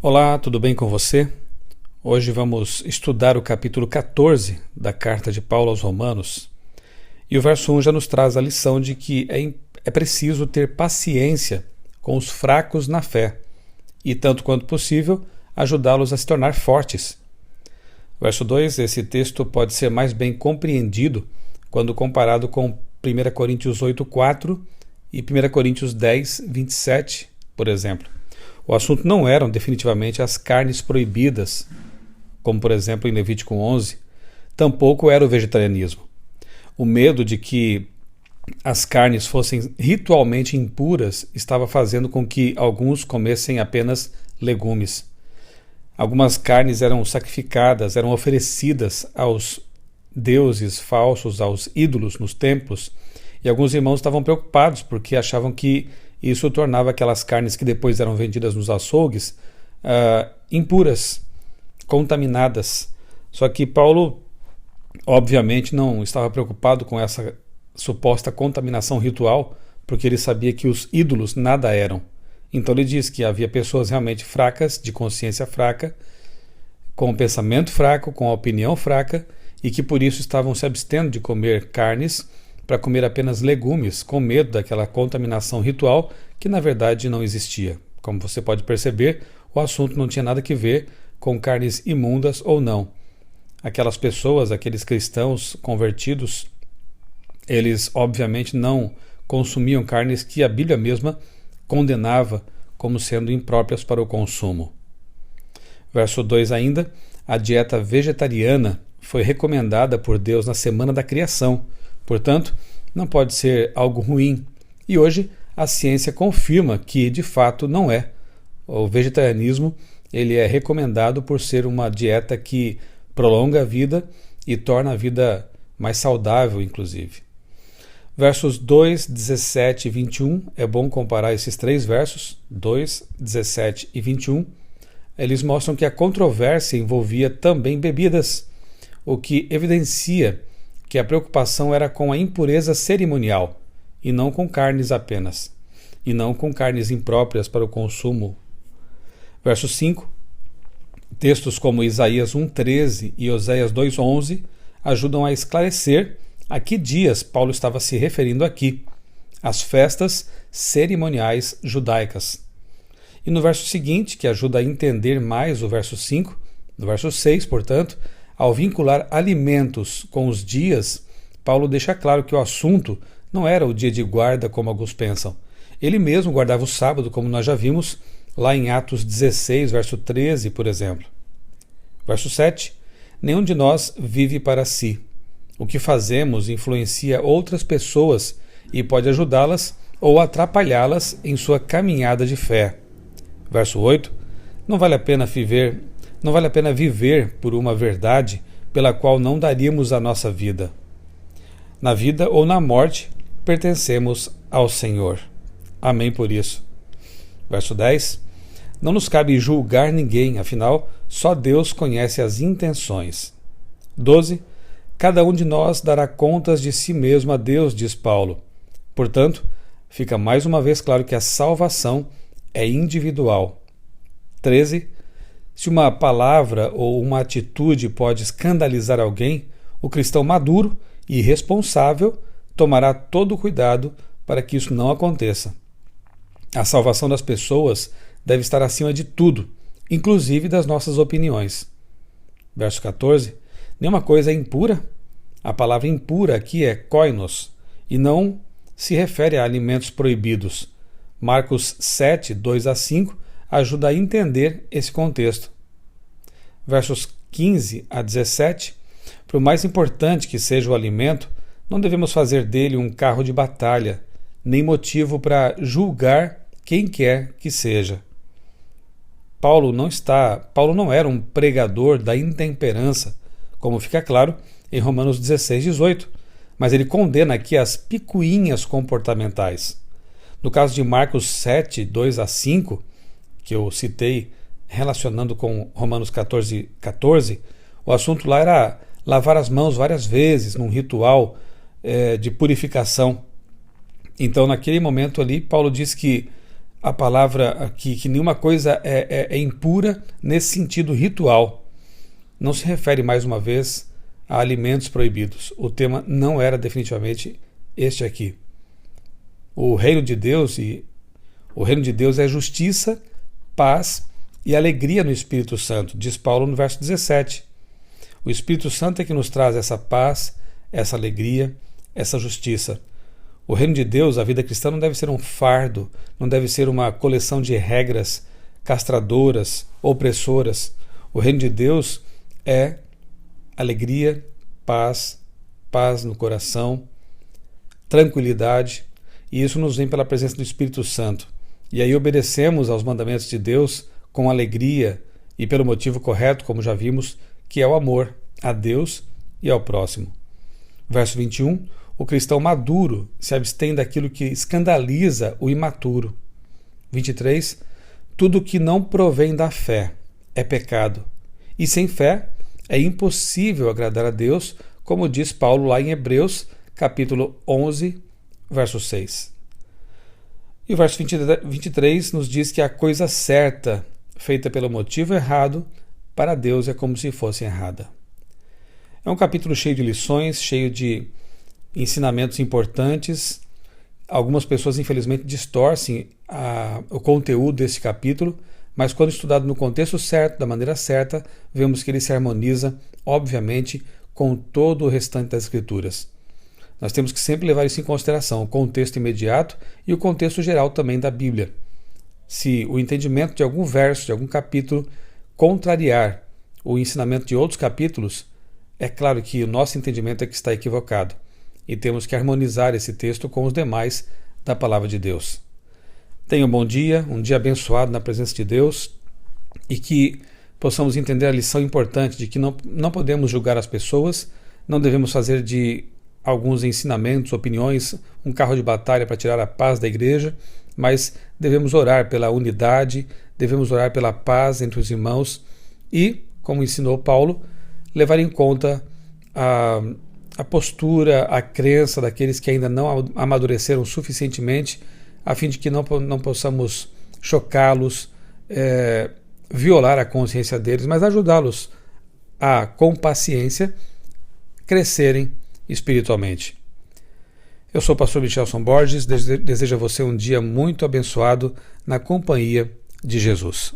Olá, tudo bem com você? Hoje vamos estudar o capítulo 14 da carta de Paulo aos Romanos. E o verso 1 já nos traz a lição de que é preciso ter paciência com os fracos na fé e, tanto quanto possível, ajudá-los a se tornar fortes. Verso 2, esse texto pode ser mais bem compreendido quando comparado com 1 Coríntios 8:4 e 1 Coríntios 10:27, por exemplo. O assunto não eram definitivamente as carnes proibidas, como por exemplo em Levítico 11, tampouco era o vegetarianismo. O medo de que as carnes fossem ritualmente impuras estava fazendo com que alguns comessem apenas legumes. Algumas carnes eram sacrificadas, eram oferecidas aos deuses falsos, aos ídolos nos templos, e alguns irmãos estavam preocupados porque achavam que isso tornava aquelas carnes que depois eram vendidas nos açougues impuras, contaminadas. Só que Paulo, obviamente, não estava preocupado com essa suposta contaminação ritual, porque ele sabia que os ídolos nada eram. Então ele diz que havia pessoas realmente fracas, de consciência fraca, com o pensamento fraco, com a opinião fraca, e que por isso estavam se abstendo de comer carnes para comer apenas legumes, com medo daquela contaminação ritual que na verdade não existia. Como você pode perceber, o assunto não tinha nada a ver com carnes imundas ou não. Aquelas pessoas, aqueles cristãos convertidos, eles obviamente não consumiam carnes que a Bíblia mesma condenava como sendo impróprias para o consumo. Verso 2 ainda, a dieta vegetariana foi recomendada por Deus na semana da criação. Portanto, não pode ser algo ruim. E hoje a ciência confirma que, de fato, não é. O vegetarianismo ele é recomendado por ser uma dieta que prolonga a vida e torna a vida mais saudável, inclusive. Versos 2, 17 e 21, é bom comparar esses três versos, 2, 17 e 21. Eles mostram que a controvérsia envolvia também bebidas, o que evidencia que a preocupação era com a impureza cerimonial, e não com carnes apenas, e não com carnes impróprias para o consumo. Verso 5, textos como Isaías 1:13 e Oséias 2:11 ajudam a esclarecer a que dias Paulo estava se referindo aqui, as festas cerimoniais judaicas. E no verso seguinte, que ajuda a entender mais o verso 5, no verso 6, portanto, ao vincular alimentos com os dias, Paulo deixa claro que o assunto não era o dia de guarda como alguns pensam. Ele mesmo guardava o sábado, como nós já vimos lá em Atos 16, verso 13, por exemplo. Verso 7, nenhum de nós vive para si. O que fazemos influencia outras pessoas e pode ajudá-las ou atrapalhá-las em sua caminhada de fé. Verso 8, não vale a pena viver por uma verdade pela qual não daríamos a nossa vida. Na vida ou na morte, pertencemos ao Senhor. Amém por isso. Verso 10. Não nos cabe julgar ninguém, afinal, só Deus conhece as intenções. 12. Cada um de nós dará contas de si mesmo a Deus, diz Paulo. Portanto, fica mais uma vez claro que a salvação é individual. 13. Se uma palavra ou uma atitude pode escandalizar alguém, o cristão maduro e responsável tomará todo o cuidado para que isso não aconteça. A salvação das pessoas deve estar acima de tudo, inclusive das nossas opiniões. Verso 14. Nenhuma coisa é impura. A palavra impura aqui é koinos e não se refere a alimentos proibidos. Marcos 7, 2 a 5 ajuda a entender esse contexto. Versos 15 a 17. Por mais importante que seja o alimento, não devemos fazer dele um carro de batalha, nem motivo para julgar quem quer que seja. Paulo não era um pregador da intemperança, como fica claro em Romanos 16, 18, mas ele condena aqui as picuinhas comportamentais. No caso de Marcos 7, 2 a 5, que eu citei relacionando com Romanos 14, 14, o assunto lá era lavar as mãos várias vezes num ritual de purificação. Então, naquele momento ali, Paulo diz que a palavra aqui, que nenhuma coisa é impura nesse sentido ritual. Não se refere, mais uma vez, a alimentos proibidos. O tema não era definitivamente este aqui. O reino de Deus é justiça, paz e alegria no Espírito Santo, diz Paulo no verso 17. O Espírito Santo é que nos traz essa paz, essa alegria, essa justiça. O reino de Deus, a vida cristã, não deve ser um fardo, não deve ser uma coleção de regras castradoras, opressoras. O reino de Deus é alegria, paz no coração, tranquilidade, e isso nos vem pela presença do Espírito Santo. E aí obedecemos aos mandamentos de Deus com alegria e pelo motivo correto, como já vimos, que é o amor a Deus e ao próximo. Verso 21, o cristão maduro se abstém daquilo que escandaliza o imaturo. 23, tudo que não provém da fé é pecado, e sem fé é impossível agradar a Deus, como diz Paulo lá em Hebreus, capítulo 11, verso 6. E o verso 23 nos diz que a coisa certa, feita pelo motivo errado, para Deus é como se fosse errada. É um capítulo cheio de lições, cheio de ensinamentos importantes. Algumas pessoas, infelizmente, distorcem o conteúdo desse capítulo, mas quando estudado no contexto certo, da maneira certa, vemos que ele se harmoniza, obviamente, com todo o restante das Escrituras. Nós temos que sempre levar isso em consideração, o contexto imediato e o contexto geral também da Bíblia. Se o entendimento de algum verso, de algum capítulo, contrariar o ensinamento de outros capítulos, é claro que o nosso entendimento é que está equivocado e temos que harmonizar esse texto com os demais da Palavra de Deus. Tenha um bom dia, um dia abençoado na presença de Deus, e que possamos entender a lição importante de que não podemos julgar as pessoas, não devemos fazer de alguns ensinamentos, opiniões, um carro de batalha para tirar a paz da igreja, mas devemos orar pela unidade, devemos orar pela paz entre os irmãos e, como ensinou Paulo, levar em conta a postura, a crença daqueles que ainda não amadureceram suficientemente, a fim de que não possamos chocá-los, violar a consciência deles, mas ajudá-los a, com paciência, crescerem espiritualmente. Eu sou o pastor Michelson Borges, desejo a você um dia muito abençoado na companhia de Jesus.